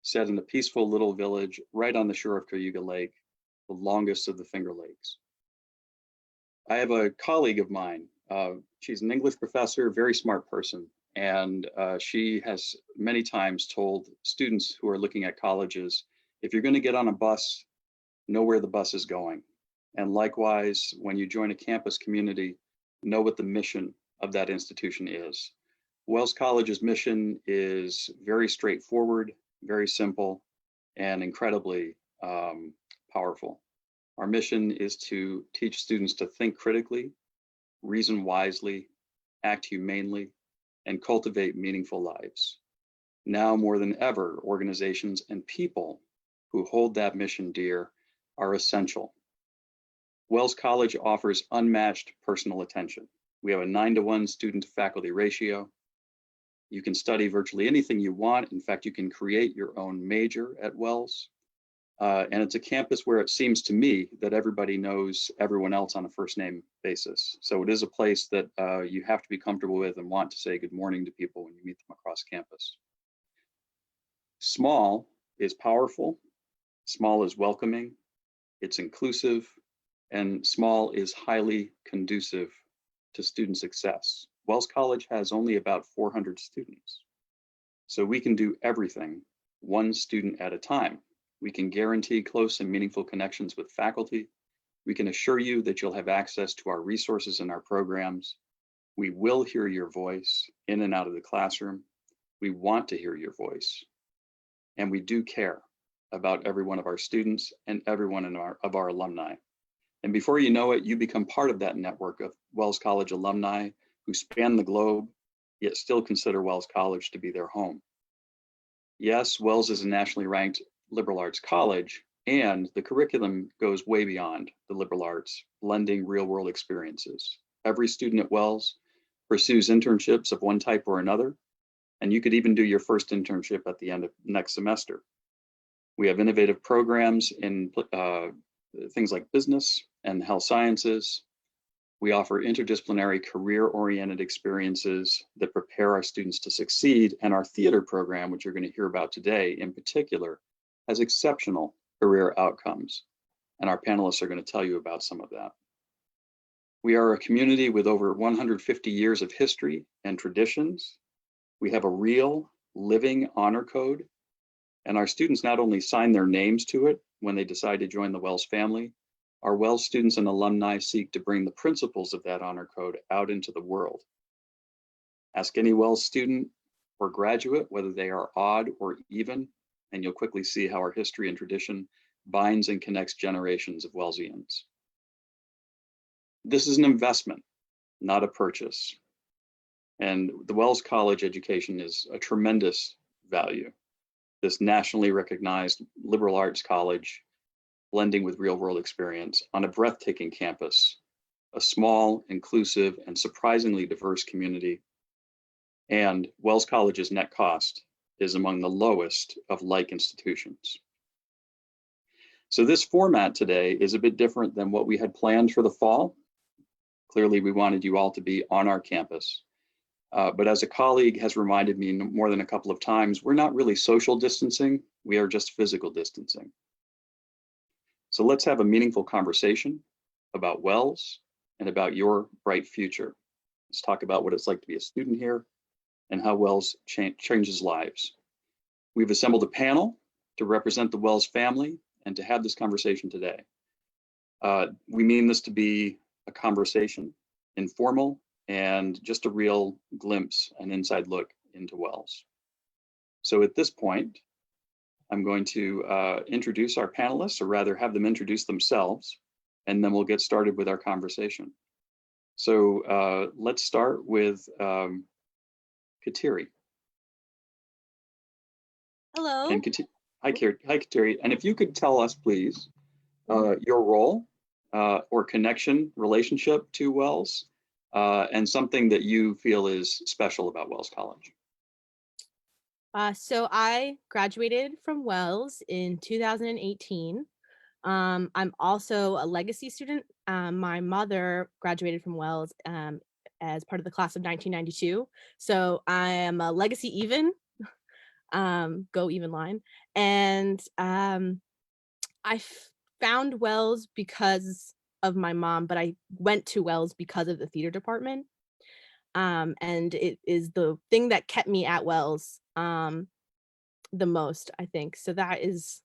set in a peaceful little village right on the shore of Cayuga Lake, the longest of the Finger Lakes. I have a colleague of mine. She's an English professor, very smart person. And she has many times told students who are looking at colleges, if you're going to get on a bus, know where the bus is going. And likewise, when you join a campus community, know what the mission of that institution is. Wells College's mission is very straightforward, very simple, and incredibly powerful. Our mission is to teach students to think critically, reason wisely, act humanely, and cultivate meaningful lives. Now more than ever, organizations and people who hold that mission dear are essential. Wells College offers unmatched personal attention. We have a 9-to-1 student to faculty ratio. You can study virtually anything you want. In fact, you can create your own major at Wells. And it's a campus where it seems to me that everybody knows everyone else on a first name basis. So it is a place that you have to be comfortable with and want to say good morning to people when you meet them across campus. Small is powerful, small is welcoming, it's inclusive, and small is highly conducive to student success. Wells College has only about 400 students. So we can do everything one student at a time. We can guarantee close and meaningful connections with faculty. We can assure you that you'll have access to our resources and our programs. We will hear your voice in and out of the classroom. We want to hear your voice. And we do care about every one of our students and every one of our alumni. And before you know it, you become part of that network of Wells College alumni who span the globe, yet still consider Wells College to be their home. Yes, Wells is a nationally ranked liberal arts college, and the curriculum goes way beyond the liberal arts, blending real world experiences. Every student at Wells pursues internships of one type or another, and you could even do your first internship at the end of next semester. We have innovative programs in things like business and health sciences. We offer interdisciplinary career-oriented experiences that prepare our students to succeed, and our theater program, which you're going to hear about today in particular, has exceptional career outcomes, and our panelists are going to tell you about some of that. We are a community with over 150 years of history and traditions. We have a real living honor code, and our students not only sign their names to it when they decide to join the Wells family, our Wells students and alumni seek to bring the principles of that honor code out into the world. Ask any Wells student or graduate whether they are odd or even, and you'll quickly see how our history and tradition binds and connects generations of Wellsians. This is an investment, not a purchase. And the Wells College education is a tremendous value. This nationally recognized liberal arts college, blending with real world experience on a breathtaking campus, a small, inclusive, and surprisingly diverse community. And Wells College's net cost is among the lowest of like institutions. So this format today is a bit different than what we had planned for the fall. Clearly, we wanted you all to be on our campus. But as a colleague has reminded me more than a couple of times, we're not really social distancing, we are just physical distancing. So let's have a meaningful conversation about Wells and about your bright future. Let's talk about what it's like to be a student here and how Wells changes lives. We've assembled a panel to represent the Wells family and to have this conversation today. We mean this to be a conversation, informal, and just a real glimpse, an inside look into Wells. So at this point, I'm going to introduce our panelists, or rather have them introduce themselves, and then we'll get started with our conversation. So let's start with Kateri. Hello. And hi, Kateri. And if you could tell us, please, your role or connection, relationship to Wells, and something that you feel is special about Wells College. So I graduated from Wells in 2018. I'm also a legacy student. My mother graduated from Wells as part of the class of 1992. So I am a legacy even. Go Even Line. And I found Wells because of my mom, but I went to Wells because of the theater department. And it is the thing that kept me at Wells the most, I think. So that is,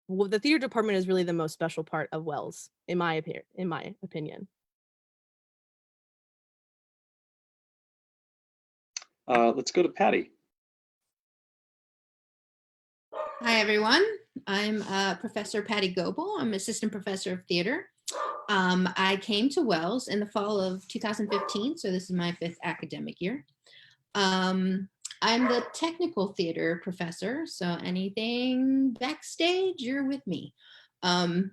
well, the theater department is really the most special part of Wells, in my opinion. Let's go to Patti. Hi, everyone. I'm Professor Patti Goebel. I'm Assistant Professor of Theater. I came to Wells in the fall of 2015, so this is my 5th academic year. I'm the technical theater professor, so anything backstage, you're with me. When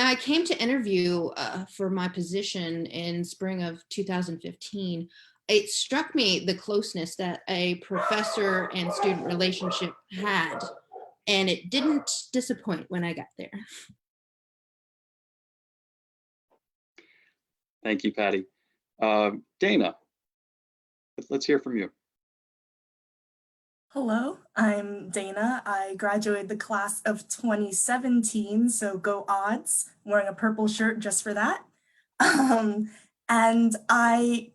I came to interview for my position in spring of 2015, it struck me the closeness that a professor and student relationship had, and it didn't disappoint when I got there. Thank you, Patti. Dana, let's hear from you. Hello, I'm Dana. I graduated the class of 2017, so go odds. I'm wearing a purple shirt just for that. And I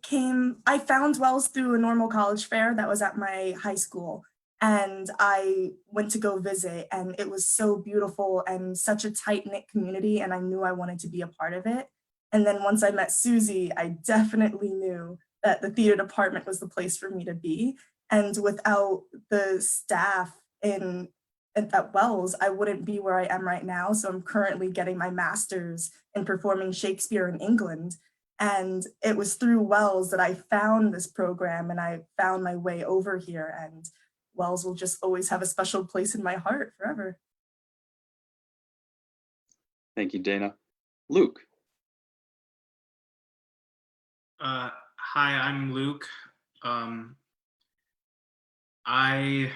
found Wells through a normal college fair that was at my high school. And I went to go visit, and it was so beautiful and such a tight-knit community, and I knew I wanted to be a part of it. And then once I met Siouxsie, I definitely knew that the theater department was the place for me to be. And without the staff at Wells, I wouldn't be where I am right now. So I'm currently getting my master's in performing Shakespeare in England. And it was through Wells that I found this program, and I found my way over here. And Wells will just always have a special place in my heart forever. Thank you, Dana. Luke. Hi, I'm Luke. I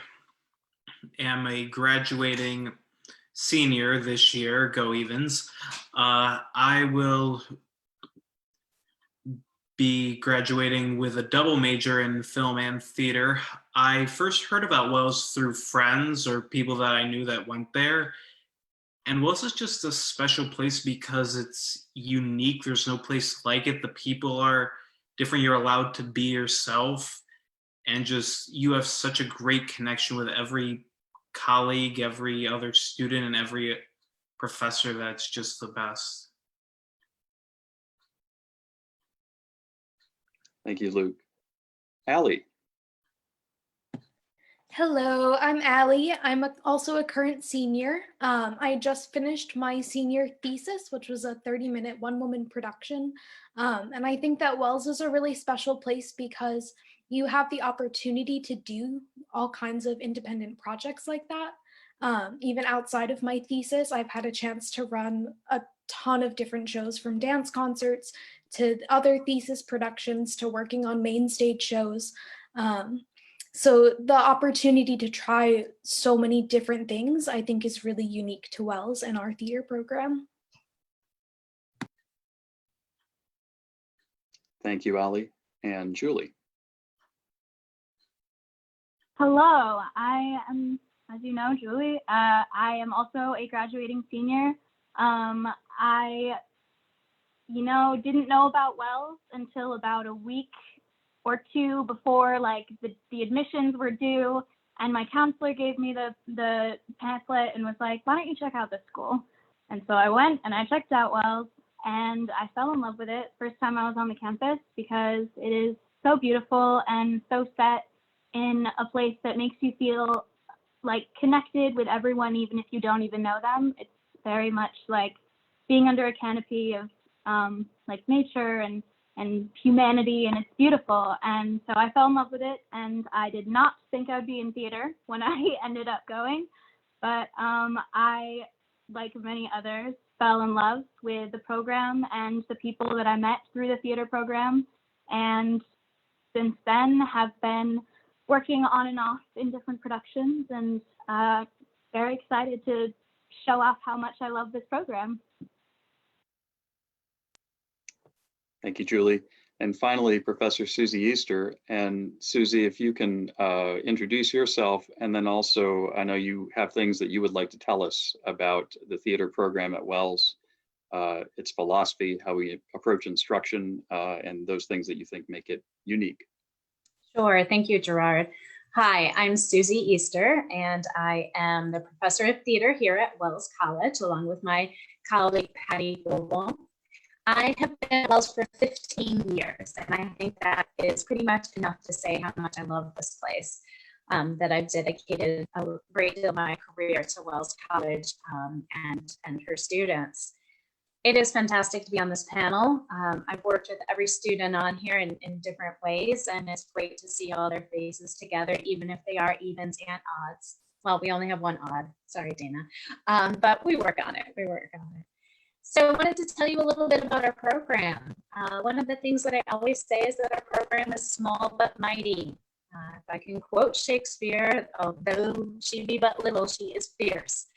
am a graduating senior this year, go Evens. I will be graduating with a double major in film and theater. I first heard about Wells through friends or people that I knew that went there. And Wells is just a special place because it's unique. There's no place like it. The people are different. You're allowed to be yourself. And just, you have such a great connection with every colleague, every other student, and every professor. That's just the best. Thank you, Luke. Allie. Hello, I'm Allie. I'm also a current senior. I just finished my senior thesis, which was a 30-minute one-woman production. And I think that Wells is a really special place because you have the opportunity to do all kinds of independent projects like that. Even outside of my thesis, I've had a chance to run a ton of different shows, from dance concerts to other thesis productions to working on main stage shows. So the opportunity to try so many different things, I think, is really unique to Wells and our theater program. Thank you, Allie. And Julie. Hello, I am, as you know, Julie. I am also a graduating senior. I, didn't know about Wells until about a week or two before the admissions were due, and my counselor gave me the pamphlet and was like, why don't you check out this school? And so I went and I checked out Wells, and I fell in love with it first time I was on the campus, because it is so beautiful and so set in a place that makes you feel like connected with everyone, even if you don't even know them. It's very much like being under a canopy of nature and humanity, and it's beautiful. And so I fell in love with it, and I did not think I'd be in theater when I ended up going, but I, like many others, fell in love with the program and the people that I met through the theater program, and since then have been working on and off in different productions, and very excited to show off how much I love this program. Thank you, Julie. And finally, Professor Siouxsie Easter. And Siouxsie, if you can introduce yourself, and then also, I know you have things that you would like to tell us about the theater program at Wells, its philosophy, how we approach instruction, and those things that you think make it unique. Sure, thank you, Gerard. Hi, I'm Siouxsie Easter, and I am the professor of theater here at Wells College, along with my colleague, Patti. I have been at Wells for 15 years, and I think that is pretty much enough to say how much I love this place, that I've dedicated a great deal of my career to Wells College and her students. It is fantastic to be on this panel. I've worked with every student on here in different ways, and it's great to see all their faces together, even if they are evens and odds. Well, we only have one odd, sorry, Dana, but we work on it, So I wanted to tell you a little bit about our program. One of the things that I always say is that our program is small but mighty. If I can quote Shakespeare, although she be but little, she is fierce.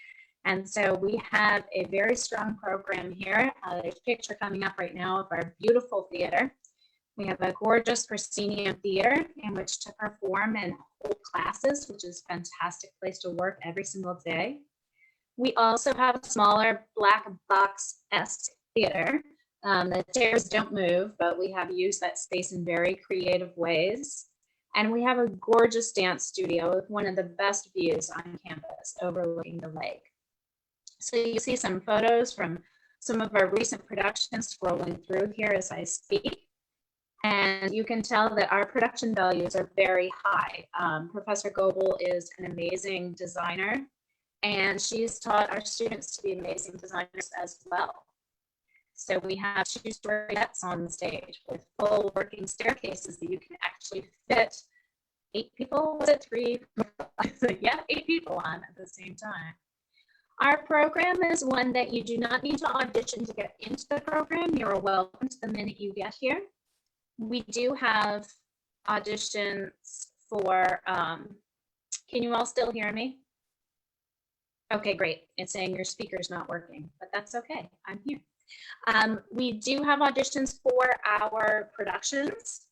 And so we have a very strong program here. There's a picture coming up right now of our beautiful theater. We have a gorgeous proscenium theater in which to perform and hold classes, which is a fantastic place to work every single day. We also have a smaller black box-esque theater. The chairs don't move, but we have used that space in very creative ways. And we have a gorgeous dance studio with one of the best views on campus overlooking the lake. So you see some photos from some of our recent productions scrolling through here as I speak. And you can tell that our production values are very high. Professor Goebel is an amazing designer, and she's taught our students to be amazing designers as well. So we have two-story sets on stage with full working staircases that you can actually fit 8 people, was it 3? Yeah, 8 people on at the same time. Our program is one that you do not need to audition to get into the program. You're welcome the minute you get here. We do have auditions for, can you all still hear me? Okay, great. It's saying your speaker's not working, but that's okay. I'm here. We do have auditions for our productions.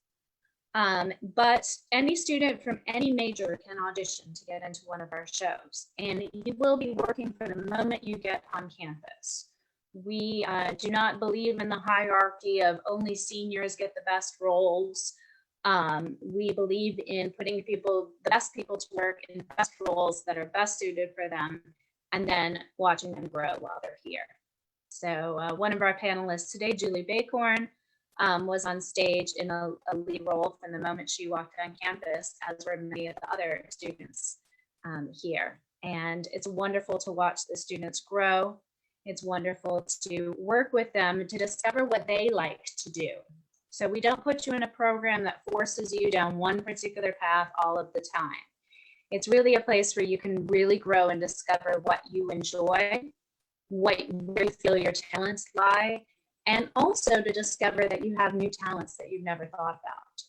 But any student from any major can audition to get into one of our shows, and you will be working from the moment you get on campus. We do not believe in the hierarchy of only seniors get the best roles. We believe in putting the best people to work in the best roles that are best suited for them, and then watching them grow while they're here. So one of our panelists today, Julie Bacorn, was on stage in a lead role from the moment she walked on campus, as were many of the other students here. And it's wonderful to watch the students grow. It's wonderful to work with them to discover what they like to do. So we don't put you in a program that forces you down one particular path all of the time. It's really a place where you can really grow and discover what you enjoy, where you feel your talents lie, and also to discover that you have new talents that you've never thought about.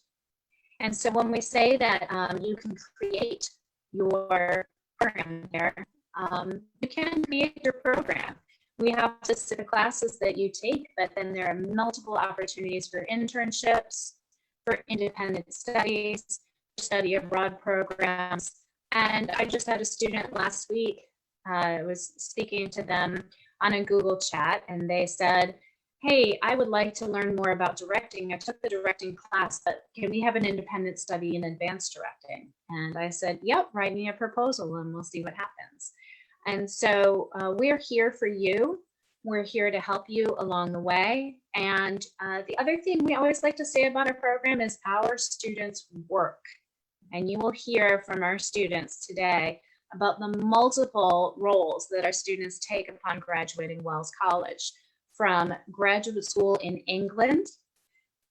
And so when we say that you can create your program here, you can create your program. We have specific classes that you take, but then there are multiple opportunities for internships, for independent studies, study abroad programs. And I just had a student last week, I was speaking to them on a Google chat, and they said, hey, I would like to learn more about directing. I took the directing class, but can we have an independent study in advanced directing? And I said, yep, write me a proposal and we'll see what happens. And so we're here for you. We're here to help you along the way. And the other thing we always like to say about our program is our students work. And you will hear from our students today about the multiple roles that our students take upon graduating Wells College, from graduate school in England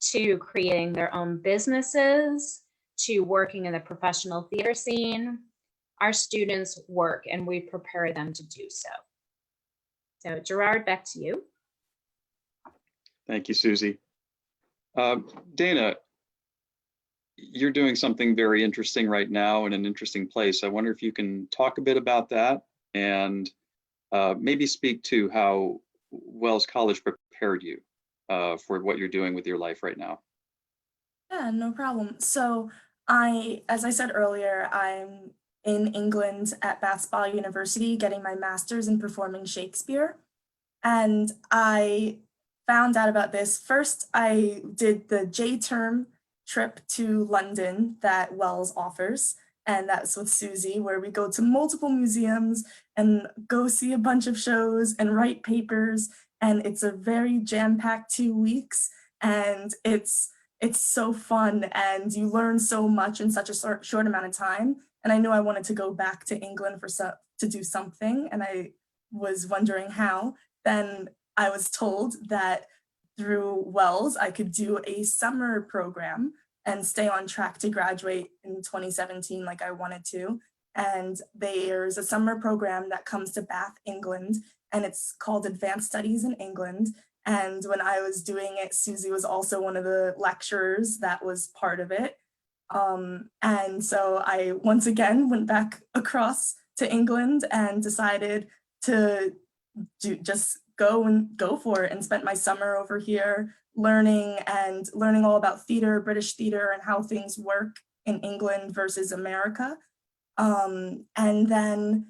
to creating their own businesses to working in the professional theater scene. Our students work and we prepare them to do so. So Gerard, back to you. Thank you, Siouxsie. Dana, you're doing something very interesting right now in an interesting place. I wonder if you can talk a bit about that and maybe speak to how Wells College prepared you for what you're doing with your life right now. Yeah, no problem. So as I said earlier, I'm in England at Bath Spa University getting my master's in performing Shakespeare. And I found out about this. First, I did the J-term trip to London that Wells offers. And that's with Siouxsie, where we go to multiple museums and go see a bunch of shows and write papers. And it's a very jam-packed 2 weeks. And it's so fun and you learn so much in such a short amount of time. And I knew I wanted to go back to England to do something. And I was wondering how. Then I was told that through Wells, I could do a summer program and stay on track to graduate in 2017 like I wanted to. And there's a summer program that comes to Bath, England, and it's called Advanced Studies in England. And when I was doing it, Siouxsie was also one of the lecturers that was part of it. And so I once again went back across to England and decided to just go for it, and spent my summer over here learning all about theater, British theater, and how things work in England versus America. And then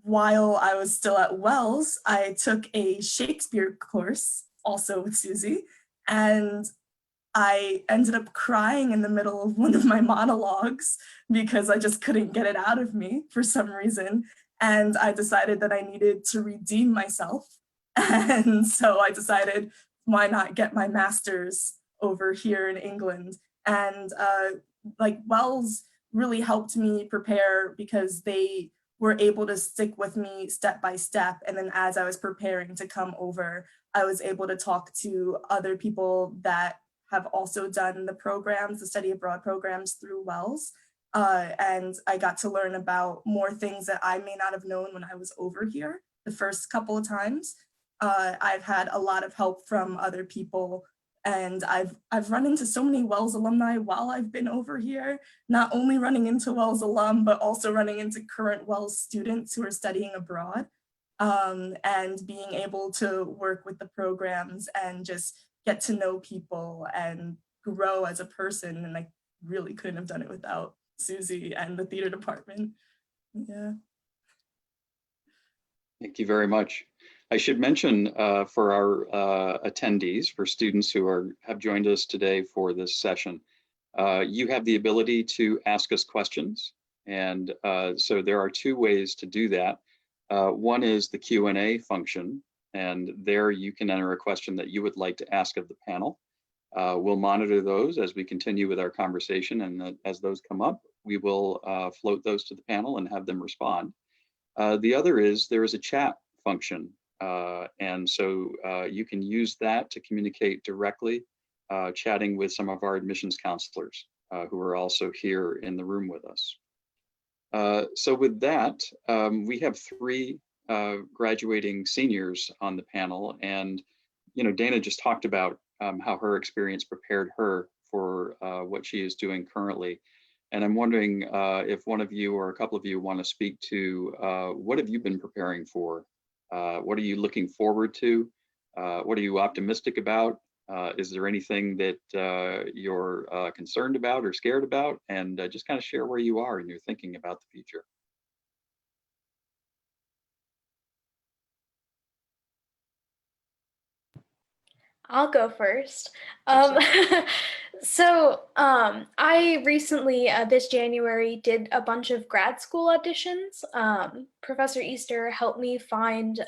while I was still at Wells, I took a Shakespeare course also with Siouxsie, and I ended up crying in the middle of one of my monologues because I just couldn't get it out of me for some reason. And I decided that I needed to redeem myself. And so I decided, why not get my master's over here in England? And like Wells really helped me prepare because they were able to stick with me step by step. And then as I was preparing to come over, I was able to talk to other people that have also done the programs, the study abroad programs through Wells. And I got to learn about more things that I may not have known when I was over here the first couple of times. I've had a lot of help from other people, and I've run into so many Wells alumni while I've been over here, not only running into Wells alum, but also running into current Wells students who are studying abroad, and being able to work with the programs and just get to know people and grow as a person. And I really couldn't have done it without Siouxsie and the theater department. Yeah. Thank you very much. I should mention for our attendees, for students who have joined us today for this session, you have the ability to ask us questions. And so there are two ways to do that. One is the Q&A function, and there you can enter a question that you would like to ask of the panel. We'll monitor those as we continue with our conversation, and as those come up, we will float those to the panel and have them respond. The other is there is a chat function, and so you can use that to communicate directly, chatting with some of our admissions counselors who are also here in the room with us. So with that, we have three graduating seniors on the panel, and Dana just talked about how her experience prepared her for what she is doing currently. And I'm wondering if one of you or a couple of you want to speak to what have you been preparing for? What are you looking forward to? What are you optimistic about? Is there anything that you're concerned about or scared about? And just kind of share where you are and you're thinking about the future. I'll go first. Excellent. I recently, this January, did a bunch of grad school auditions. Professor Easter helped me find,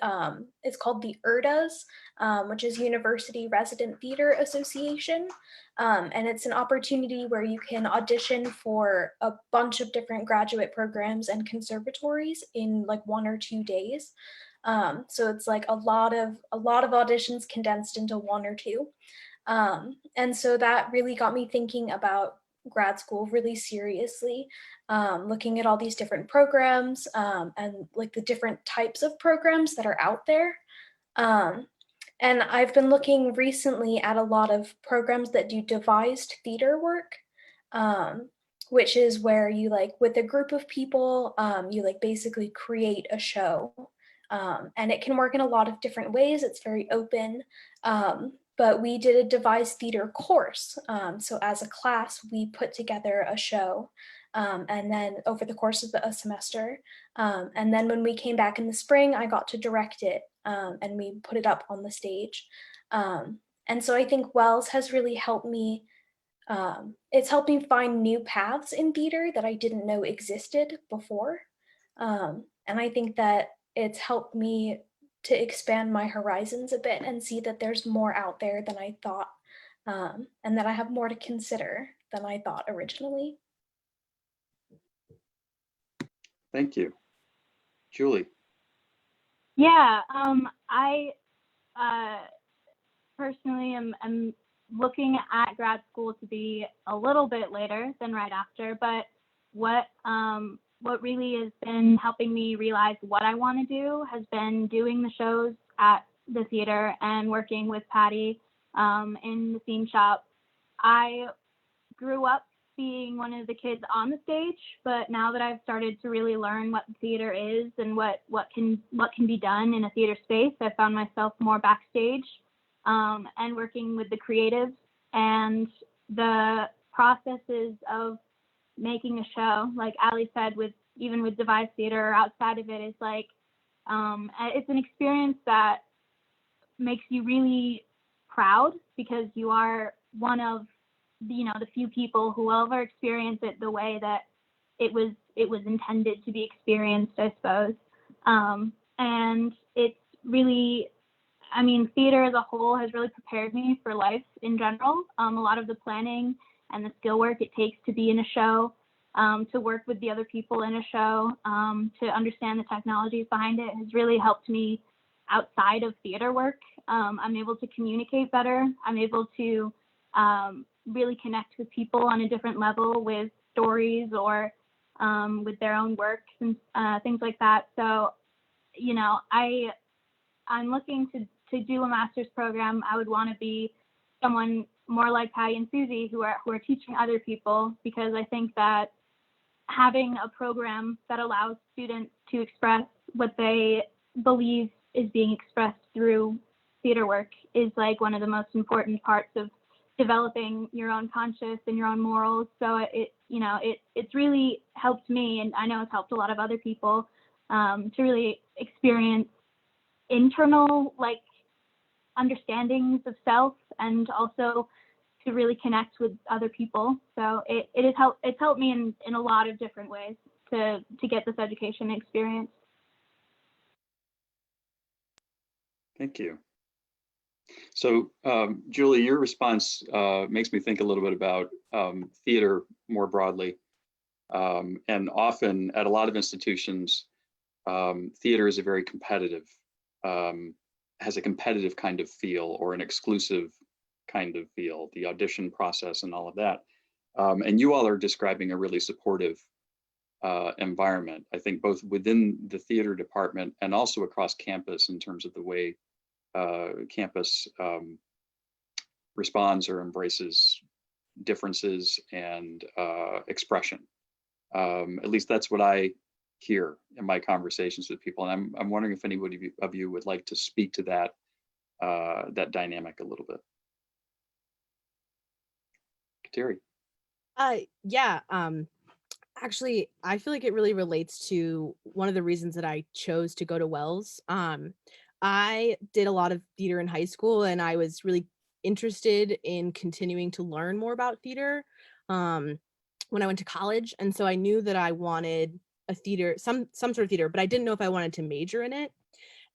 it's called the URDAS, which is University Resident Theater Association. And it's an opportunity where you can audition for a bunch of different graduate programs and conservatories in like 1 or 2 days. So it's like a lot of auditions condensed into 1 or 2. And so that really got me thinking about grad school really seriously, looking at all these different programs and like the different types of programs that are out there. And I've been looking recently at a lot of programs that do devised theater work, which is where you like with a group of people, you like basically create a show. And it can work in a lot of different ways. It's very open. but we did a devised theater course. So as a class, we put together a show, and then over the course of a semester. And then when we came back in the spring, I got to direct it, and we put it up on the stage. And so I think Wells has really helped me. It's helped me find new paths in theater that I didn't know existed before. And I think that it's helped me to expand my horizons a bit and see that there's more out there than I thought, and that I have more to consider than I thought originally. Thank you. Julie. Yeah, I personally am looking at grad school to be a little bit later than right after, but what really has been helping me realize what I want to do has been doing the shows at the theater and working with Patti in the scene shop. I grew up being one of the kids on the stage, but now that I've started to really learn what the theater is and what can be done in a theater space, I found myself more backstage and working with the creatives and the processes of making a show. Like Ali said, even with Devised theater or outside of it, is like it's an experience that makes you really proud because you are one of the few people who will ever experience it the way that it was intended to be experienced, I suppose. And it's really, I mean, theater as a whole has really prepared me for life in general. A lot of the planning and the skill work it takes to be in a show, to work with the other people in a show, to understand the technologies behind it has really helped me outside of theater work. I'm able to communicate better. I'm able to really connect with people on a different level with stories or with their own works and things like that. So, I'm looking to do a master's program. I would want to be someone more like Patti and Siouxsie who are teaching other people, because I think that having a program that allows students to express what they believe is being expressed through theater work is like one of the most important parts of developing your own conscience and your own morals. So it's really helped me, and I know it's helped a lot of other people to really experience internal understandings of self, and also to really connect with other people. So it's helped me in a lot of different ways to get this education experience. Thank you. So, Julie, your response makes me think a little bit about theater more broadly. And often at a lot of institutions, theater is a very competitive, has a competitive kind of feel, or an exclusive kind of feel, the audition process and all of that. And you all are describing a really supportive environment, I think, both within the theater department and also across campus in terms of the way campus responds or embraces differences and expression. At least that's what I hear in my conversations with people. And I'm wondering if anybody of you would like to speak to that that dynamic a little bit. Kateri. Yeah. Actually, I feel like it really relates to one of the reasons that I chose to go to Wells. I did a lot of theater in high school, and I was really interested in continuing to learn more about theater when I went to college. And so I knew that I wanted a theater, some sort of theater, but I didn't know if I wanted to major in it.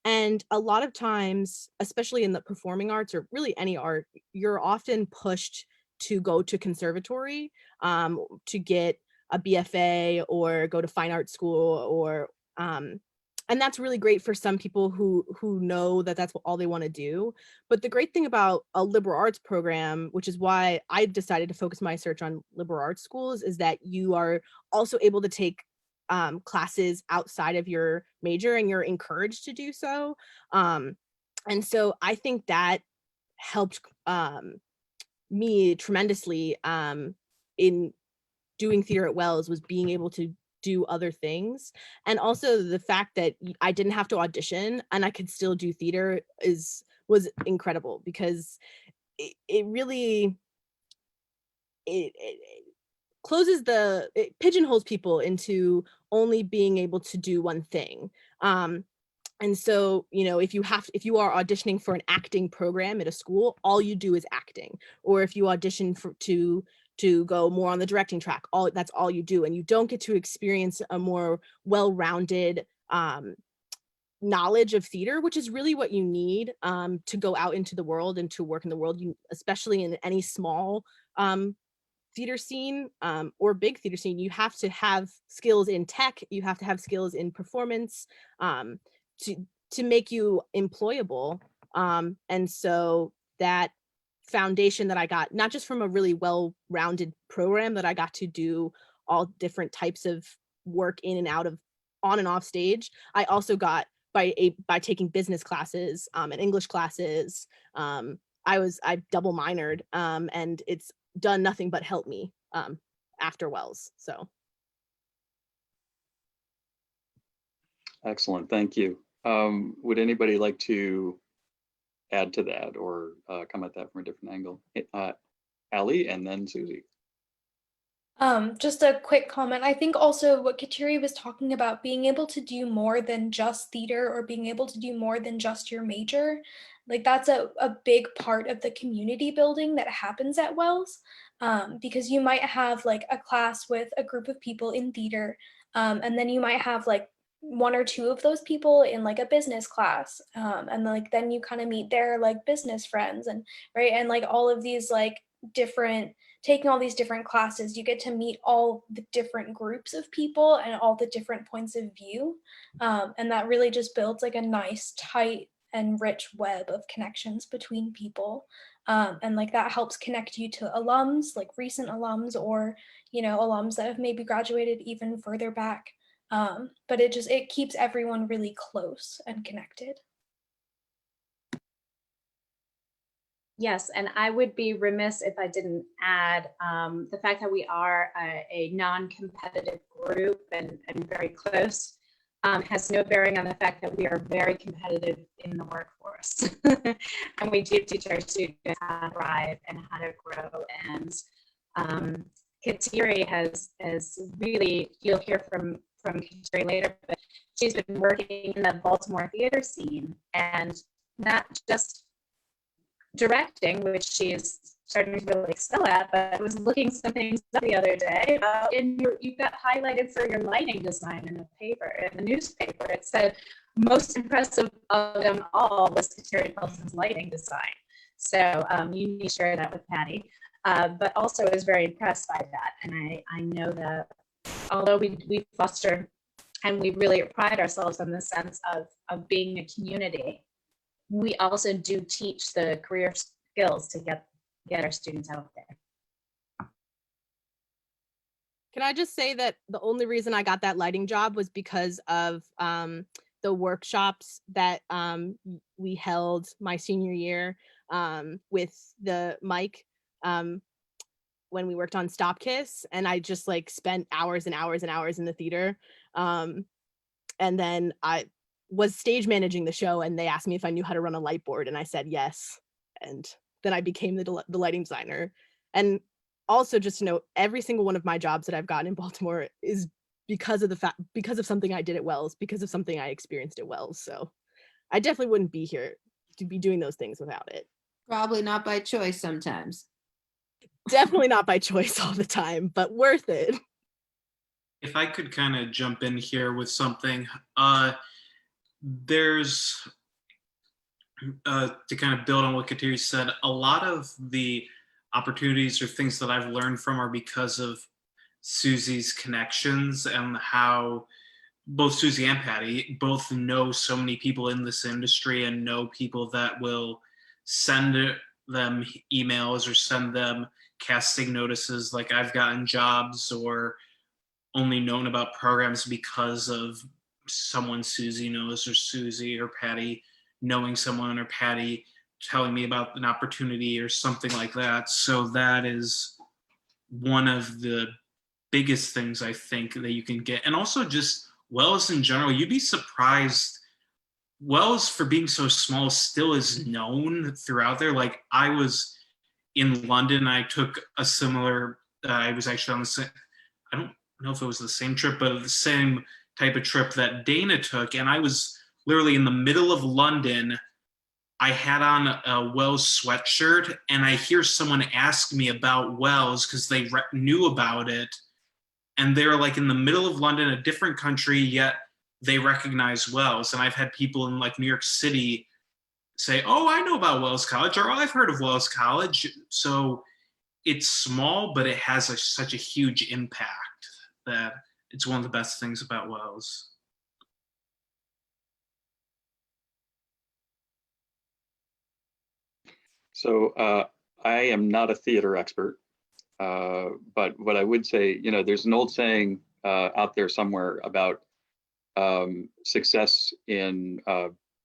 And a lot of times, especially in the performing arts or really any art, you're often pushed to go to conservatory to get a BFA or go to fine art school, or and that's really great for some people who know that that's all they want to do. But the great thing about a liberal arts program, which is why I decided to focus my search on liberal arts schools, is that you are also able to take classes outside of your major, and you're encouraged to do so. And so I think that helped me tremendously in doing theater at Wells, was being able to do other things. And also the fact that I didn't have to audition and I could still do theater was incredible, because it really, it closes it pigeonholes people into only being able to do one thing. And so, you know, if you are auditioning for an acting program at a school, all you do is acting. Or if you audition to go more on the directing track, that's all you do. And you don't get to experience a more well-rounded knowledge of theater, which is really what you need to go out into the world and to work in the world, especially in any small theater scene or big theater scene. You have to have skills in tech, you have to have skills in performance to make you employable. And so that foundation that I got, not just from a really well-rounded program that I got to do all different types of work in and out of, on and off stage, I also got by taking business classes and English classes. I double minored, and it's done nothing but help me after Wells. So Excellent, thank you. Would anybody like to add to that or come at that from a different angle? Allie and then Siouxsie. Just a quick comment. I think also what Kateri was talking about, being able to do more than just theater or being able to do more than just your major, like that's a big part of the community building that happens at Wells, because you might have like a class with a group of people in theater, and then you might have like one or two of those people in like a business class, and like then you kind of meet their like business friends, and right, and like all of these like different, taking all these different classes, you get to meet all the different groups of people and all the different points of view, and that really just builds like a nice tight and rich web of connections between people, and like that helps connect you to alums, like recent alums, or you know, alums that have maybe graduated even further back, but it keeps everyone really close and connected. Yes, and I would be remiss if I didn't add the fact that we are a non-competitive group and very close has no bearing on the fact that we are very competitive in the workforce. And we do teach our students how to thrive and how to grow. And Kateri has really, you'll hear from Kateri later, but she's been working in the Baltimore theater scene, and not just directing, which she's starting to really excel at, but I was looking some things up the other day about you got highlighted for your lighting design in a paper, in the newspaper. It said most impressive of them all was Kateri Pelton's lighting design. So you need to share that with Patti. But also I was very impressed by that. And I know that although we foster and we really pride ourselves on the sense of being a community, we also do teach the career skills to get our students out there. Can I just say that the only reason I got that lighting job was because of the workshops that we held my senior year with the mic when we worked on Stop Kiss, and I just like spent hours and hours and hours in the theater, and then I was stage managing the show, and they asked me if I knew how to run a light board, and I said yes, and then I became the lighting designer. And also, just to note, every single one of my jobs that I've gotten in Baltimore is because of something I did at Wells, because of something I experienced at Wells. So I definitely wouldn't be here to be doing those things without it. Probably not by choice sometimes. Definitely not by choice all the time, but worth it. If I could kind of jump in here with something, there's to kind of build on what Kateri said, a lot of the opportunities or things that I've learned from are because of Siouxsie's connections and how both Siouxsie and Patti both know so many people in this industry and know people that will send them emails or send them casting notices. Like I've gotten jobs or only known about programs because of someone Siouxsie knows, or Siouxsie or Patti knowing someone, or Patti telling me about an opportunity or something like that. So that is one of the biggest things I think that you can get. And also just Wells in general, you'd be surprised Wells, for being so small, still is known throughout there. Like, I was in London, I took a similar, I was actually on the same, I don't know if it was the same trip, but the same type of trip that Dana took. And I was literally in the middle of London. I had on a Wells sweatshirt, and I hear someone ask me about Wells because they knew about it. And they're like in the middle of London, a different country, yet they recognize Wells. And I've had people in like New York City say, oh, I know about Wells College, or oh, I've heard of Wells College. So it's small, but it has such a huge impact that it's one of the best things about Wells. So I am not a theater expert, but what I would say, you know, there's an old saying out there somewhere about success in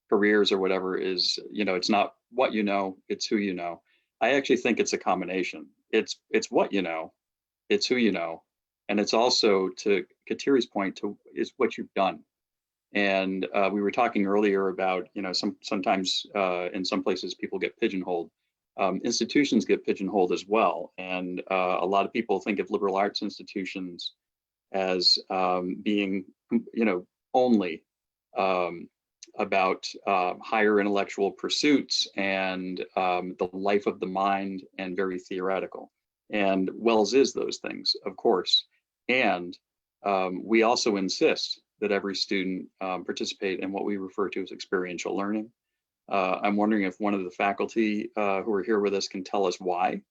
careers or whatever is, you know, it's not what you know, it's who you know. I actually think it's a combination. It's what you know, it's who you know, and it's also, to Kateri's point, is what you've done. And we were talking earlier about, you know, sometimes in some places people get pigeonholed. Institutions get pigeonholed as well, and a lot of people think of liberal arts institutions as being, you know, only about higher intellectual pursuits and the life of the mind, and very theoretical. And Wells is those things, of course. And we also insist that every student participate in what we refer to as experiential learning. I'm wondering if one of the faculty who are here with us can tell us why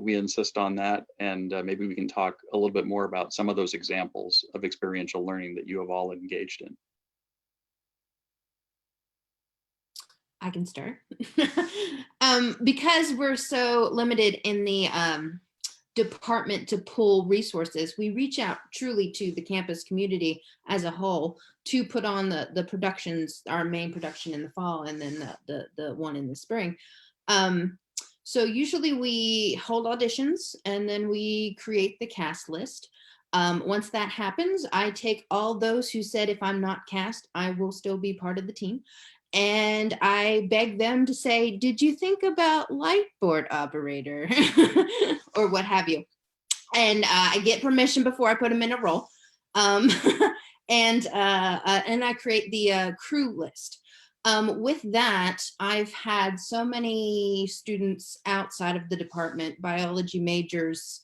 we insist on that, and maybe we can talk a little bit more about some of those examples of experiential learning that you have all engaged in. I can start. Because we're so limited in the department to pull resources, we reach out truly to the campus community as a whole to put on the productions, our main production in the fall, and then the one in the spring. So usually we hold auditions, and then we create the cast list. Once that happens, I take all those who said, if I'm not cast, I will still be part of the team. And I beg them to say, did you think about light board operator or what have you? And I get permission before I put them in a role. And I create the crew list. With that, I've had so many students outside of the department, biology majors,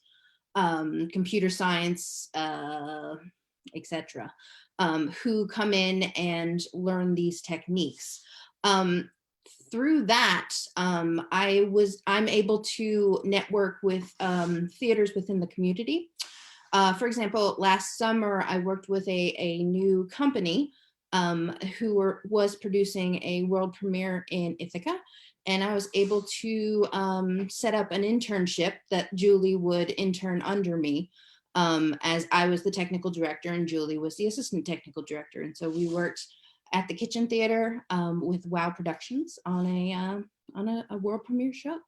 computer science, etc., who come in and learn these techniques. Through that, I'm able to network with theaters within the community. For example, last summer, I worked with a new company who was producing a world premiere in Ithaca. And I was able to set up an internship that Julie would intern under me, as I was the technical director and Julie was the assistant technical director. And so we worked at the Kitchen Theater with WOW Productions on a world premiere show.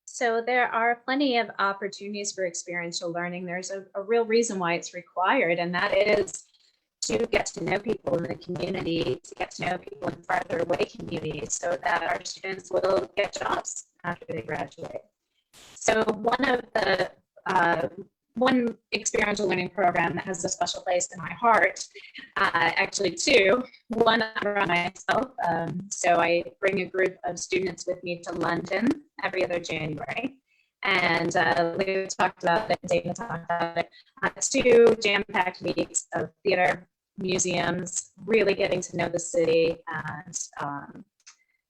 So there are plenty of opportunities for experiential learning. There's a real reason why it's required, and that is to get to know people in the community, to get to know people in farther away communities, so that our students will get jobs after they graduate. So one experiential learning program that has a special place in my heart, actually two. One I run myself, so I bring a group of students with me to London every other January. And Lou talked about it, Dana talked about it. It's 2 jam-packed weeks of theater, museums, really getting to know the city, and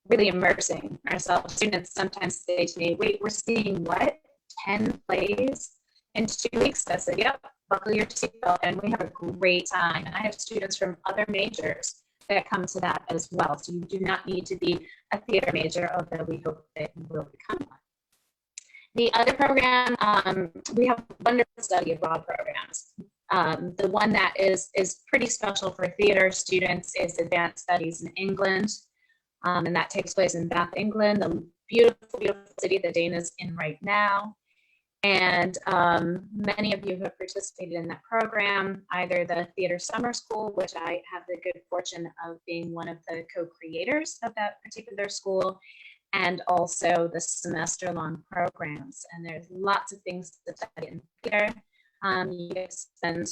really immersing ourselves. Students sometimes say to me, wait, we're seeing what, 10 plays in 2 weeks? I said, yep, buckle your seatbelt, and we have a great time. And I have students from other majors that come to that as well. So you do not need to be a theater major, although we hope that you will become one. The other program, we have wonderful study abroad programs. The one that is pretty special for theater students is Advanced Studies in England. And that takes place in Bath, England, the beautiful, beautiful city that Dana's in right now. And many of you have participated in that program, either the Theater Summer School, which I have the good fortune of being one of the co-creators of that particular school, and also the semester-long programs. And there's lots of things to study in theater. You get to spend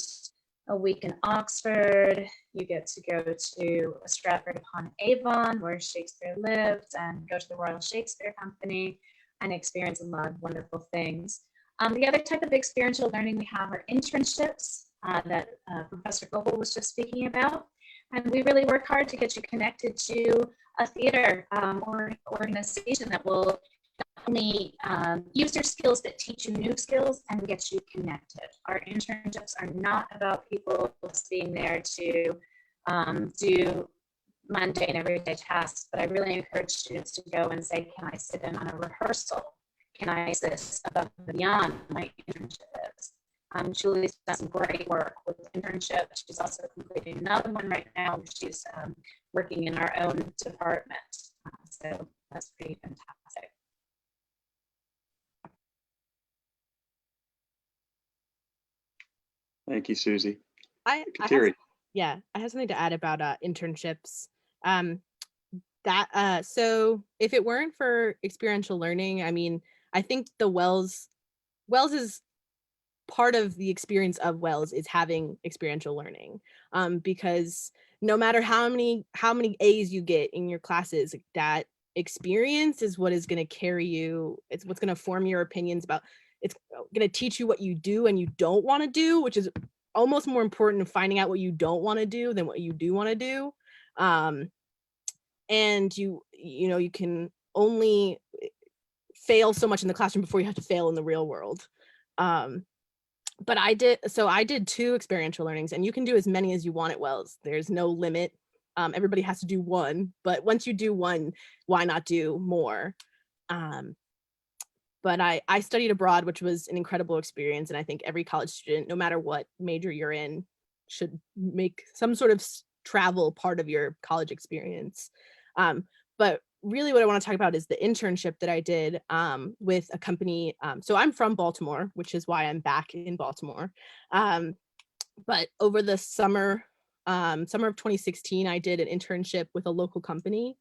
a week in Oxford. You get to go to Stratford-upon-Avon, where Shakespeare lived, and go to the Royal Shakespeare Company and experience a lot of wonderful things. The other type of experiential learning we have are internships that Professor Gobbo was just speaking about. And we really work hard to get you connected to a theater or organization that will not only use your skills, but teach you new skills and get you connected. Our internships are not about people just being there to do mundane everyday tasks, but I really encourage students to go and say, can I sit in on a rehearsal? Can I assist above and beyond my internship is? Julie's done some great work with internship. She's also completing another one right now. She's working in our own department. So that's pretty fantastic. Thank you, Siouxsie. I Kateri. have something to add about internships. So if it weren't for experiential learning, I mean, I think the Wells is part of the experience of Wells is having experiential learning, because no matter how many A's you get in your classes, that experience is what is going to carry you. It's what's going to form your opinions about. It's going to teach you what you do and you don't want to do, which is almost more important in finding out what you don't want to do than what you do want to do. And you can only fail so much in the classroom before you have to fail in the real world. But I did 2 experiential learnings, and you can do as many as you want at Wells. There's no limit. Everybody has to do one, but once you do one, why not do more? But I studied abroad, which was an incredible experience. And I think every college student, no matter what major you're in, should make some sort of travel part of your college experience. But really what I want to talk about is the internship that I did with a company. So I'm from Baltimore, which is why I'm back in Baltimore. But over the summer of 2016, I did an internship with a local company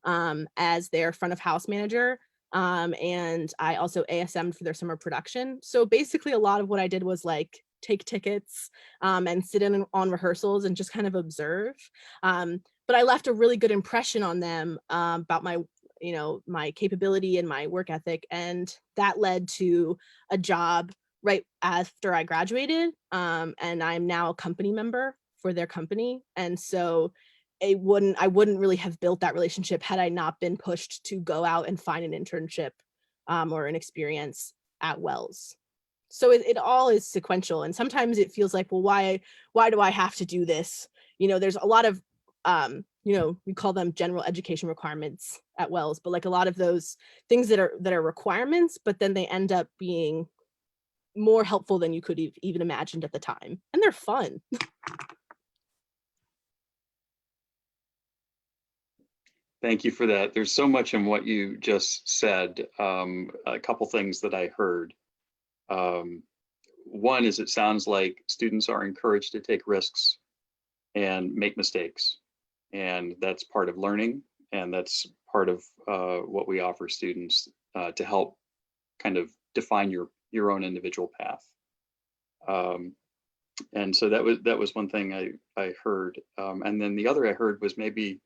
as their front of house manager. And I also ASM'd for their summer production. So basically a lot of what I did was like take tickets and sit in on rehearsals and just kind of observe. But I left a really good impression on them about my capability and my work ethic. And that led to a job right after I graduated. And I'm now a company member for their company. And so I wouldn't really have built that relationship had I not been pushed to go out and find an internship or an experience at Wells. So it all is sequential. And sometimes it feels like, well, why do I have to do this? There's a lot of, we call them general education requirements at Wells, but like a lot of those things that are requirements, but then they end up being more helpful than you could even imagined at the time. And they're fun. Thank you for that. There's so much in what you just said. A couple things that I heard. One is it sounds like students are encouraged to take risks and make mistakes. And that's part of learning. And that's part of what we offer students to help kind of define your own individual path. And so that was one thing I heard. And then the other I heard was maybe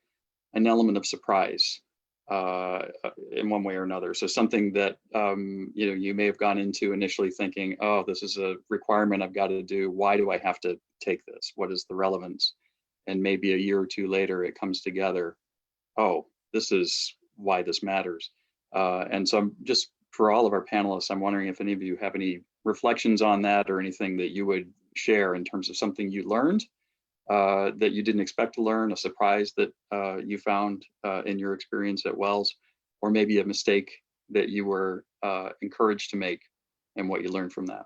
an element of surprise in one way or another. So something that you may have gone into initially thinking, oh, this is a requirement I've got to do. Why do I have to take this? What is the relevance? And maybe a year or two later, it comes together. Oh, this is why this matters. And so I'm just, for all of our panelists, I'm wondering if any of you have any reflections on that or anything that you would share in terms of something you learned that you didn't expect to learn, a surprise that you found in your experience at Wells, or maybe a mistake that you were encouraged to make and what you learned from that.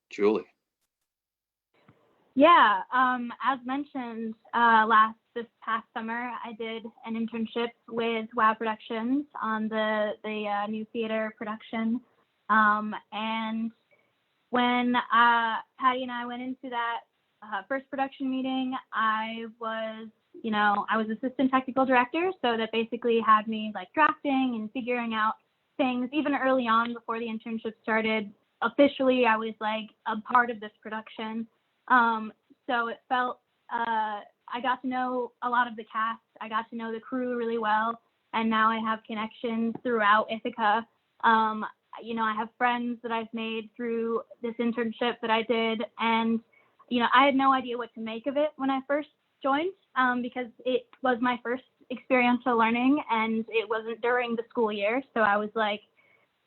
Julie. Yeah, as mentioned last this past summer, I did an internship with WOW Productions on the new theater production. And when Patti and I went into that first production meeting, I was assistant technical director. So that basically had me like drafting and figuring out things even early on before the internship started. Officially, I was like a part of this production. So it felt, I got to know a lot of the cast. I got to know the crew really well. And now I have connections throughout Ithaca. I have friends that I've made through this internship that I did. And, I had no idea what to make of it when I first joined, because it was my first experiential learning and it wasn't during the school year. So I was like,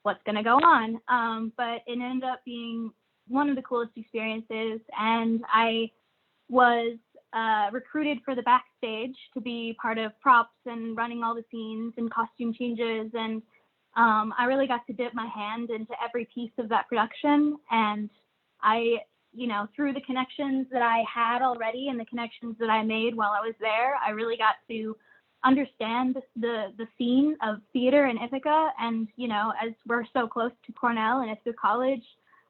what's going to go on? But it ended up being one of the coolest experiences. And I was recruited for the backstage to be part of props and running all the scenes and costume changes. And I really got to dip my hand into every piece of that production. And I, through the connections that I had already and the connections that I made while I was there, I really got to understand the scene of theater in Ithaca. And, as we're so close to Cornell and Ithaca College,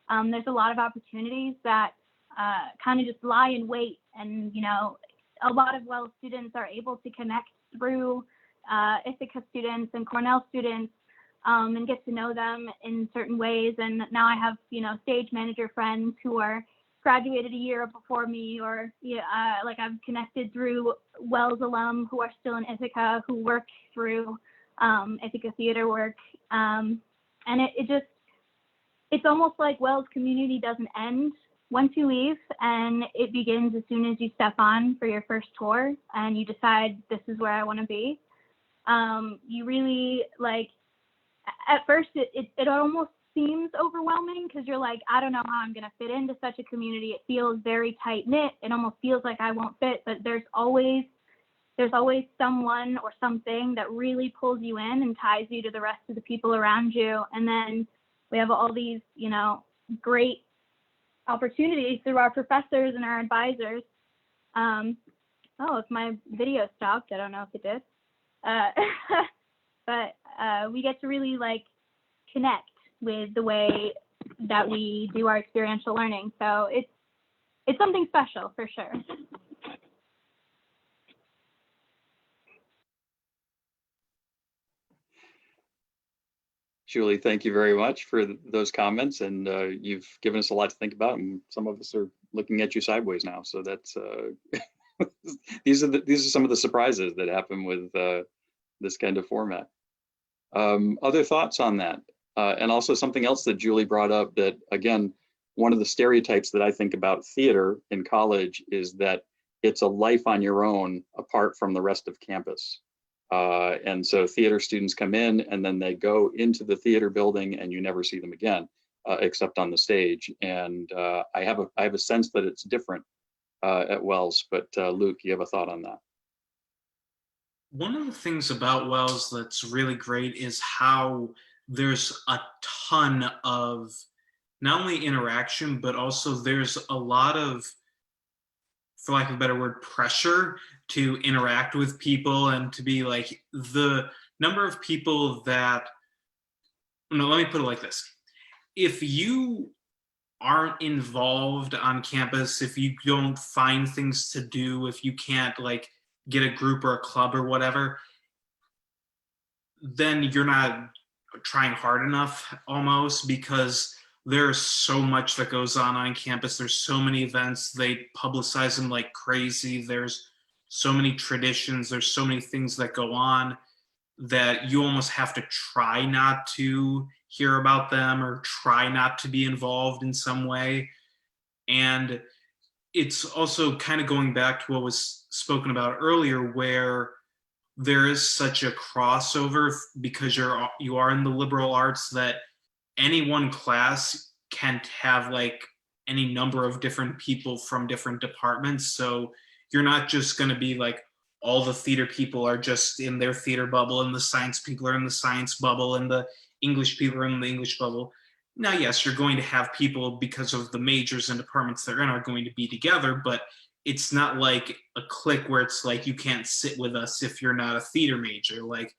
there's a lot of opportunities that kind of just lie in wait. And, a lot of Wells students are able to connect through Ithaca students and Cornell students and get to know them in certain ways. And now I have, stage manager friends who are graduated a year before me, or like I've connected through Wells alum who are still in Ithaca, who work through Ithaca theater work. And it's almost like Wells community doesn't end once you leave, and it begins as soon as you step on for your first tour and you decide this is where I want to be. You really at first it almost seems overwhelming because you're like, I don't know how I'm going to fit into such a community. It feels very tight knit. It almost feels like I won't fit, but there's always someone or something that really pulls you in and ties you to the rest of the people around you. And then we have all these, great opportunities through our professors and our advisors. If my video stopped, I don't know if it did. But we get to really connect with the way that we do our experiential learning. So it's something special for sure. Julie, thank you very much for those comments, and you've given us a lot to think about, and some of us are looking at you sideways now. So that's these are some of the surprises that happen with this kind of format. Other thoughts on that? And also something else that Julie brought up, that again, one of the stereotypes that I think about theater in college is that it's a life on your own apart from the rest of campus. And so theater students come in and then they go into the theater building and you never see them again, except on the stage. And I have a sense that it's different at Wells, but Luke, you have a thought on that? One of the things about Wells that's really great is how there's a ton of not only interaction, but also there's a lot of, for lack of a better word, pressure to interact with people and to be like the number of people that, no, let me put it like this. If you aren't involved on campus, if you don't find things to do, if you can't get a group or a club or whatever, then you're not trying hard enough almost, because there's so much that goes on campus. There's so many events. They publicize them like crazy. There's so many traditions. There's so many things that go on that you almost have to try not to hear about them or try not to be involved in some way. And it's also kind of going back to what was spoken about earlier, where there is such a crossover because you are in the liberal arts, that any one class can have any number of different people from different departments. So you're not just going to be all the theater people are just in their theater bubble, and the science people are in the science bubble, and the English people are in the English bubble. Now, yes, you're going to have people, because of the majors and departments they're in, are going to be together, but it's not like a clique where it's like you can't sit with us if you're not a theater major. Like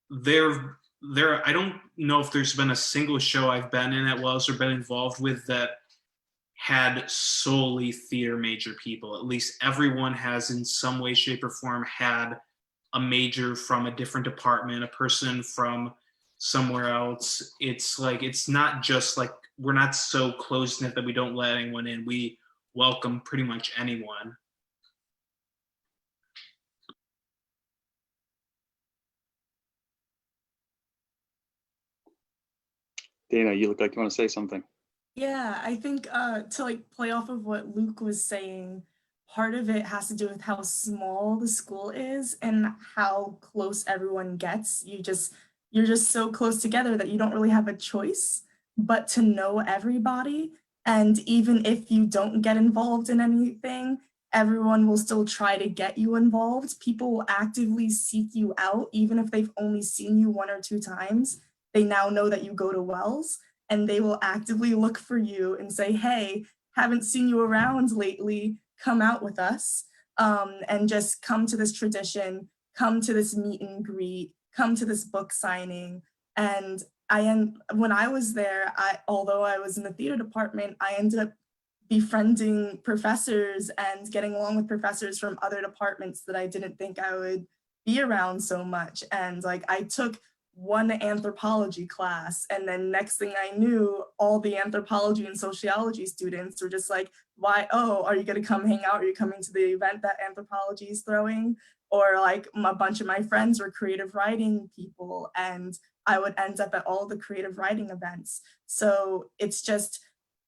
there I don't know if there's been a single show I've been in at Wells or been involved with that had solely theater major people. At least everyone has in some way, shape, or form had a major from a different department, a person from somewhere else. It's like, it's not just like, we're not so close-knit that we don't let anyone in. We welcome pretty much anyone. Dana, you look like you want to say something. Yeah, I think to like play off of what Luke was saying, part of it has to do with how small the school is and how close everyone gets. You're just so close together that you don't really have a choice but to know everybody. And even if you don't get involved in anything, everyone will still try to get you involved. People will actively seek you out, even if they've only seen you 1 or 2 times. They now know that you go to Wells, and they will actively look for you and say, hey, haven't seen you around lately, come out with us, and just come to this tradition, come to this meet and greet, come to this book signing. And when I was there, although I was in the theater department, I ended up befriending professors and getting along with professors from other departments that I didn't think I would be around so much. And like, I took one anthropology class, and then next thing I knew, all the anthropology and sociology students were just like, why, oh, are you gonna come hang out? Are you coming to the event that anthropology is throwing? Or like a bunch of my friends were creative writing people, and I would end up at all the creative writing events. So it's just,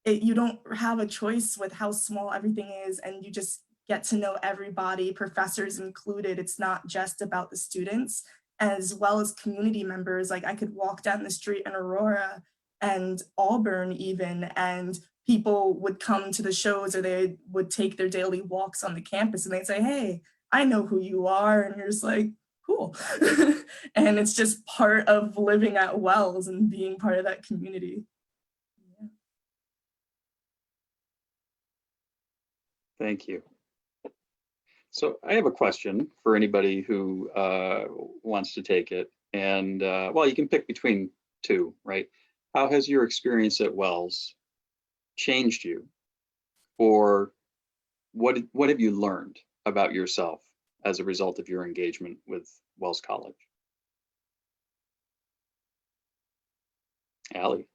you don't have a choice with how small everything is, and you just get to know everybody, professors included. It's not just about the students, as well as community members. Like I could walk down the street in Aurora and Auburn even, and people would come to the shows, or they would take their daily walks on the campus, and they'd say, hey, I know who you are. And you're just like, cool. And it's just part of living at Wells and being part of that community. Yeah. Thank you. So I have a question for anybody who wants to take it. And well, you can pick between 2, right? How has your experience at Wells changed you? Or what have you learned about yourself as a result of your engagement with Wells College? Allie.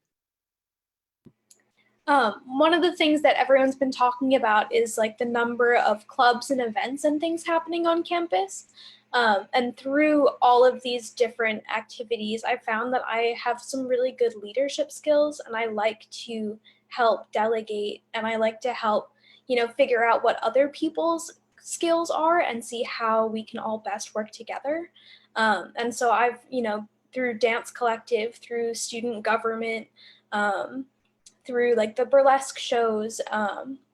One of the things that everyone's been talking about is like the number of clubs and events and things happening on campus. And through all of these different activities, I found that I have some really good leadership skills, and I like to help delegate, and I like to help, figure out what other people's skills are and see how we can all best work together. And so I've, through dance collective, through student government, through like the burlesque shows,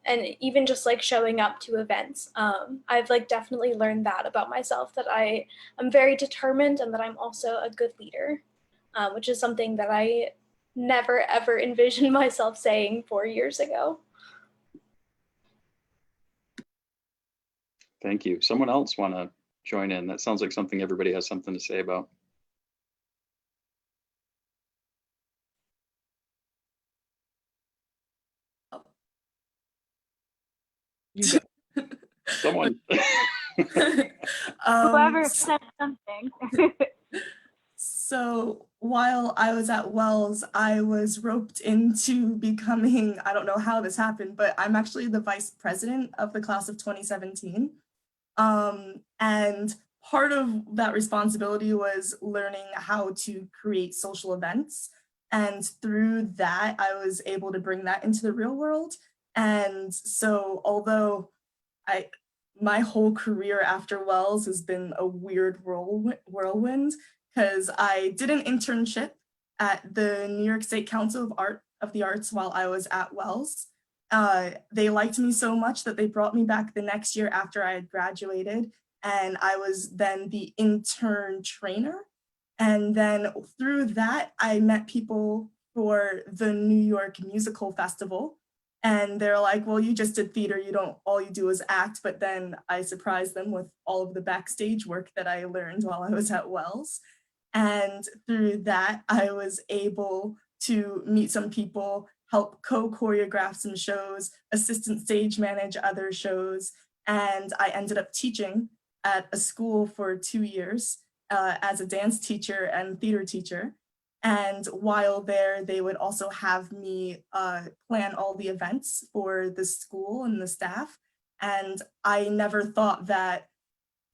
and even just like showing up to events, I've like definitely learned that about myself, that I'm very determined and that I'm also a good leader, which is something that I never ever envisioned myself saying 4 years ago. Thank you. Someone else want to join in? That sounds like something everybody has something to say about. You go. Someone. Whoever said something. So while I was at Wells, I was roped into becoming, I don't know how this happened, but I'm actually the vice president of the class of 2017. And part of that responsibility was learning how to create social events. And through that, I was able to bring that into the real world. And so although my whole career after Wells has been a weird whirlwind, because I did an internship at the New York State Council of the Arts while I was at Wells. They liked me so much that they brought me back the next year after I had graduated, and I was then the intern trainer. And then through that, I met people for the New York Musical Festival. And they're like, well, you just did theater, all you do is act. But then I surprised them with all of the backstage work that I learned while I was at Wells. And through that, I was able to meet some people, help co-choreograph some shows, assistant stage manage other shows. And I ended up teaching at a school for 2 years as a dance teacher and theater teacher. And while there, they would also have me plan all the events for the school and the staff. And I never thought that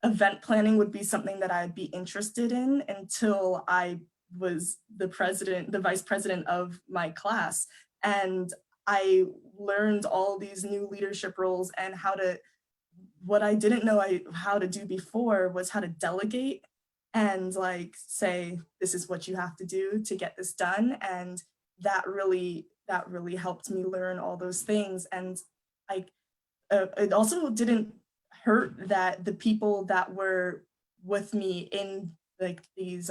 event planning would be something that I'd be interested in until I was the vice president of my class. And I learned all these new leadership roles and what I didn't know how to do before was how to delegate and like say, this is what you have to do to get this done. And that really helped me learn all those things. And it also didn't hurt that the people that were with me in like these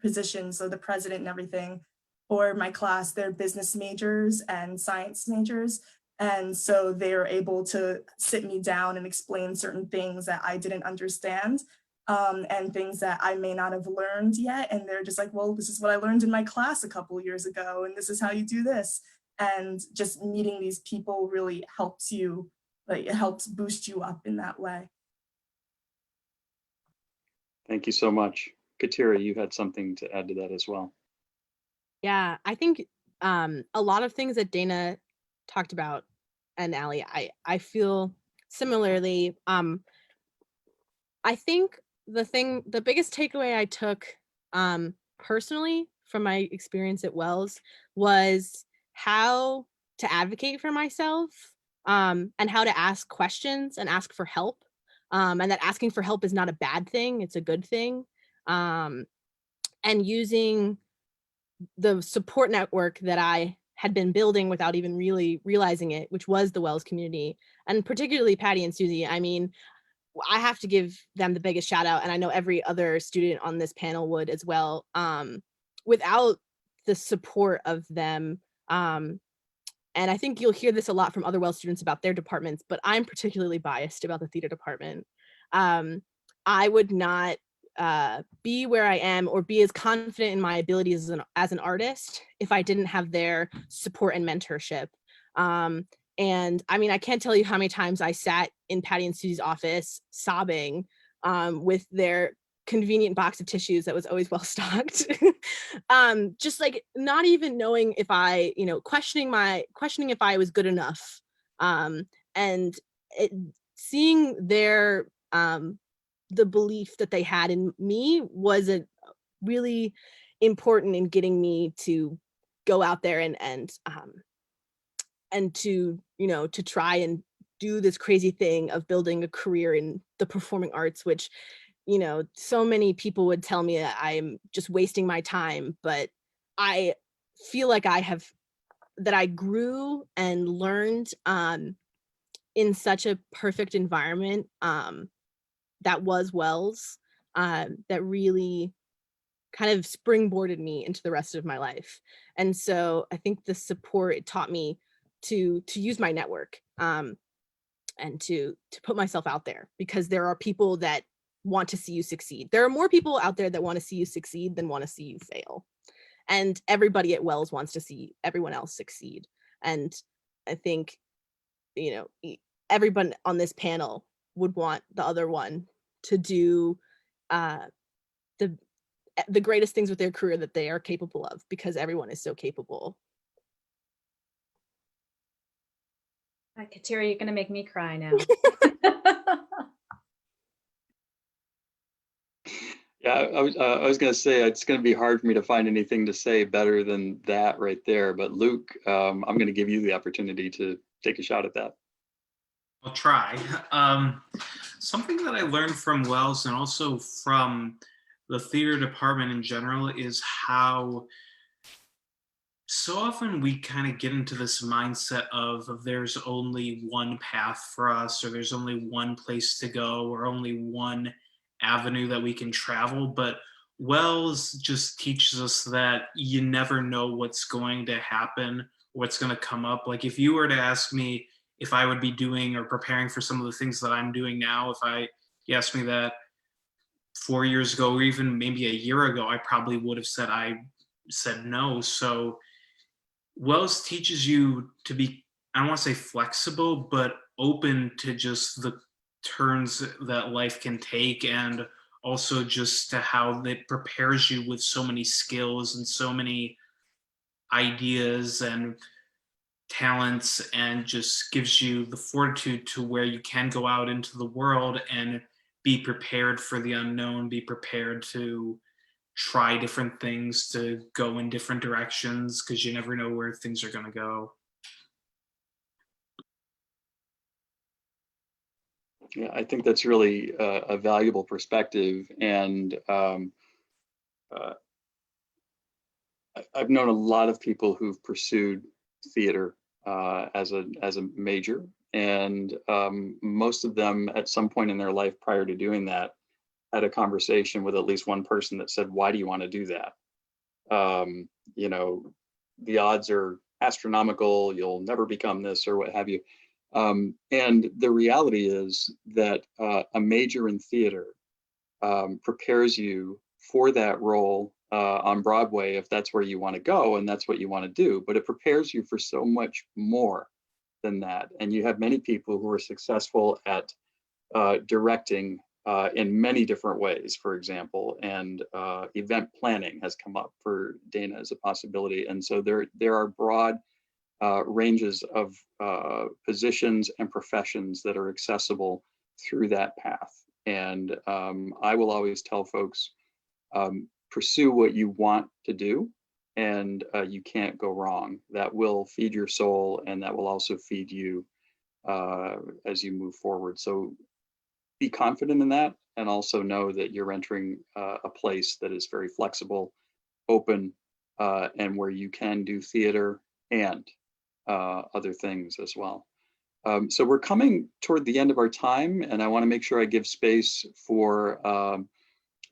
positions, so the president and everything for my class, they're business majors and science majors. And so they were able to sit me down and explain certain things that I didn't understand. And things that I may not have learned yet. And they're just like, well, this is what I learned in my class a couple years ago, and this is how you do this. And just meeting these people really helps you, like it helps boost you up in that way. Thank you so much. Kateri, you had something to add to that as well. Yeah, I think a lot of things that Dana talked about and Allie, I feel similarly. I think the biggest takeaway I took personally from my experience at Wells was how to advocate for myself and how to ask questions and ask for help, and that asking for help is not a bad thing, it's a good thing, and using the support network that I had been building without even really realizing it, which was the Wells community, and particularly Patti and Siouxsie. I mean, I have to give them the biggest shout out, and I know every other student on this panel would as well. Without the support of them, and I think you'll hear this a lot from other Wells students about their departments, but I'm particularly biased about the theater department. I would not be where I am or be as confident in my abilities as an artist if I didn't have their support and mentorship. And I mean, I can't tell you how many times I sat in Patti and Siouxsie's office sobbing with their convenient box of tissues that was always well stocked. Just like not even knowing if I, questioning if I was good enough. And seeing their, the belief that they had in me was a really important in getting me to go out there and to, to try and do this crazy thing of building a career in the performing arts, which, so many people would tell me that I'm just wasting my time, but I feel like that I grew and learned in such a perfect environment that was Wells, that really kind of springboarded me into the rest of my life. And so I think the support, it taught me to use my network and to put myself out there, because there are people that want to see you succeed. There are more people out there that want to see you succeed than want to see you fail. And everybody at Wells wants to see everyone else succeed. And I think, everyone on this panel would want the other one to do the greatest things with their career that they are capable of, because everyone is so capable. Kateri, you're gonna make me cry now. Yeah, I was going to say it's going to be hard for me to find anything to say better than that right there. But Luke, I'm going to give you the opportunity to take a shot at that. I'll try. Something that I learned from Wells and also from the theater department in general is how so often we kind of get into this mindset of there's only one path for us, or there's only one place to go, or only one avenue that we can travel. But Wells just teaches us that you never know what's going to happen what's going to come up. Like if you were to ask me if I would be doing or preparing for some of the things that I'm doing now, if you asked me that 4 years ago or even maybe a year ago, I probably would have said no. So Wells teaches you to be, I don't want to say flexible, but open to just the turns that life can take, and also just to how it prepares you with so many skills and so many ideas and talents, and just gives you the fortitude to where you can go out into the world and be prepared for the unknown, be prepared to try different things, to go in different directions, because you never know where things are going to go. Yeah, I think that's really a valuable perspective, and I've known a lot of people who've pursued theater as a major, and most of them at some point in their life prior to doing that had a conversation with at least one person that said, "Why do you want to do that? You know, the odds are astronomical. You'll never become this," or what have you. And the reality is that a major in theater prepares you for that role on Broadway, if that's where you want to go and that's what you want to do, but it prepares you for so much more than that. And you have many people who are successful at directing in many different ways, for example, and event planning has come up for Dana as a possibility. And so there are broad ranges of positions and professions that are accessible through that path. And I will always tell folks, pursue what you want to do, and you can't go wrong. That will feed your soul, and that will also feed you as you move forward. So be confident in that, and also know that you're entering a place that is very flexible, open, and where you can do theater and other things as well. So we're coming toward the end of our time, and I want to make sure I give space for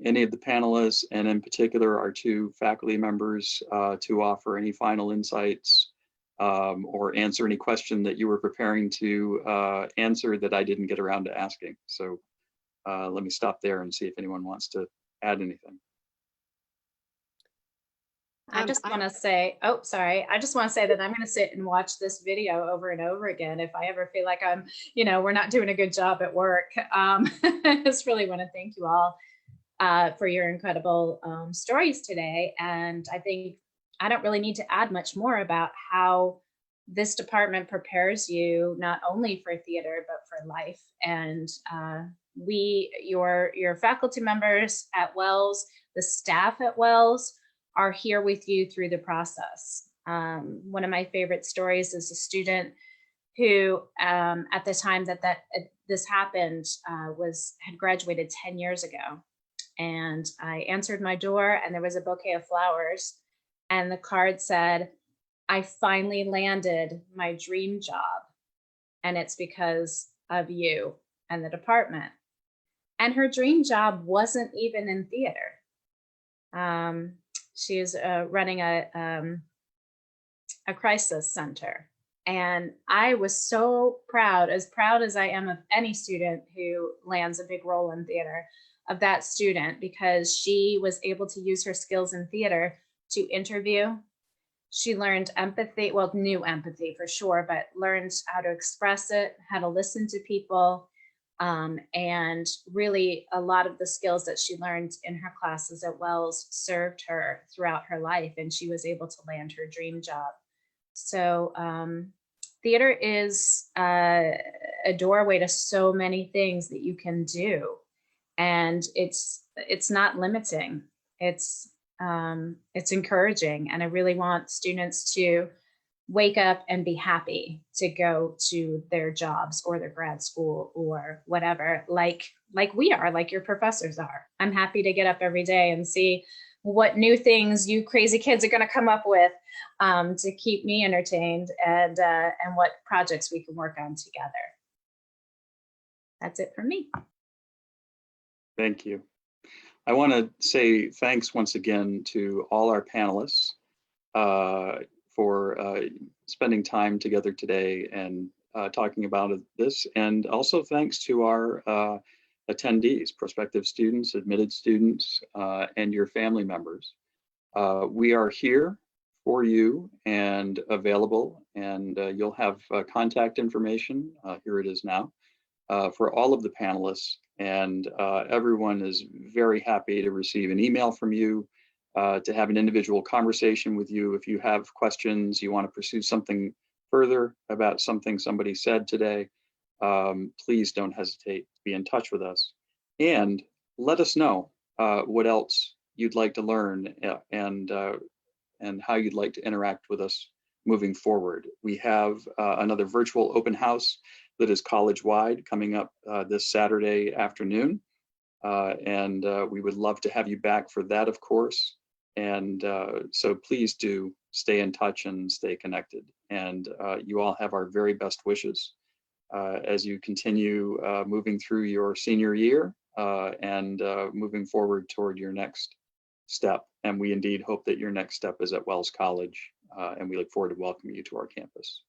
any of the panelists, and in particular our two faculty members, to offer any final insights or answer any question that you were preparing to answer that I didn't get around to asking. So let me stop there and see if anyone wants to add anything. I just want to say, oh, sorry. I just want to say that I'm going to sit and watch this video over and over again if I ever feel like I'm, we're not doing a good job at work. I just really want to thank you all for your incredible stories today. And I think I don't really need to add much more about how this department prepares you not only for theater, but for life. And your faculty members at Wells, the staff at Wells, are here with you through the process. One of my favorite stories is a student who, at the time that this happened, had graduated 10 years ago. And I answered my door, and there was a bouquet of flowers, and the card said, "I finally landed my dream job, and it's because of you and the department." And her dream job wasn't even in theater. She is running a crisis center. And I was so proud as I am of any student who lands a big role in theater, of that student, because she was able to use her skills in theater to interview. She learned empathy, well, knew empathy for sure, but learned how to express it, how to listen to people. And really a lot of the skills that she learned in her classes at Wells served her throughout her life, and she was able to land her dream job. So theater is a doorway to so many things that you can do, and it's not limiting. It's encouraging, and I really want students to wake up and be happy to go to their jobs or their grad school or whatever, like we are, like your professors are. I'm happy to get up every day and see what new things you crazy kids are going to come up with to keep me entertained, and what projects we can work on together. That's it for me. Thank you. I want to say thanks once again to all our panelists for spending time together today and talking about this. And also thanks to our attendees, prospective students, admitted students, and your family members. We are here for you and available, and you'll have contact information, here it is now, for all of the panelists. And everyone is very happy to receive an email from you, to have an individual conversation with you. If you have questions, you want to pursue something further about something somebody said today, please don't hesitate to be in touch with us. And let us know what else you'd like to learn, and how you'd like to interact with us moving forward. We have another virtual open house that is college-wide coming up this Saturday afternoon. And we would love to have you back for that, of course. And so please do stay in touch and stay connected. And you all have our very best wishes as you continue moving through your senior year and moving forward toward your next step. And we indeed hope that your next step is at Wells College, and we look forward to welcoming you to our campus.